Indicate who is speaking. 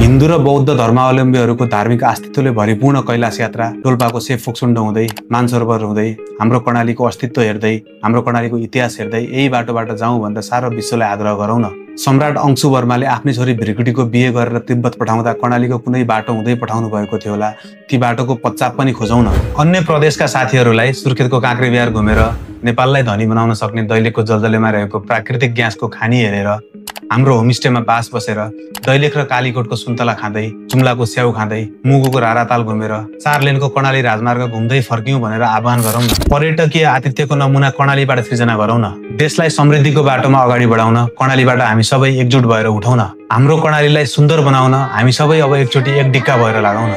Speaker 1: हिन्दू र बौद्ध धर्मावलम्बीहरूको धार्मिक अस्तित्वले भरिपूर्ण कैलाश यात्रा डोल्पाको सेफ फोक्सुण्ड हुँदै मानसरोवर हुँदै हाम्रो कर्णालीको अस्तित्व हेर्दै हाम्रो कर्णालीको इतिहास हेर्दै यही बाटोबाट जाउँ भन्दा सारा विश्वलाई आग्रह गरौँ न। सम्राट अंशु वर्माले आफ्नै छोरी भृकुटीको बिहे गरेर तिब्बत पठाउँदा कर्णालीको कुनै बाटो हुँदै पठाउनु भएको थियो होला। ती बाटोको पच्चाप पनि खोजौँ न। अन्य प्रदेशका साथीहरूलाई सुर्खेतको काँक्रेबिहार घुमेर नेपाललाई धनी बनाउन सक्ने दैलेखको जलजलेमा रहेको प्राकृतिक ग्यासको खानी हेरेर हाम्रो होमस्टेमा बास बसेर दैलेख र कालीकोटको सुन्तला खाँदै जुम्लाको स्याउ खाँदै मुगुको राराताल घुमेर 4 लेनको कर्णाली राजमार्ग घुम्दै फर्क्यौं भनेर आह्वान गरौँ न। पर्यटकीय आतिथ्यको नमुना कर्णालीबाट सृजना गरौँ न। देशलाई समृद्धिको बाटोमा अगाडि बढाउन कर्णालीबाट हामी सबै एकजुट भएर उठौँ न। हाम्रो कर्णालीलाई सुन्दर बनाउन हामी सबै अब एकचोटि एक डिक्का भएर लागौँ न।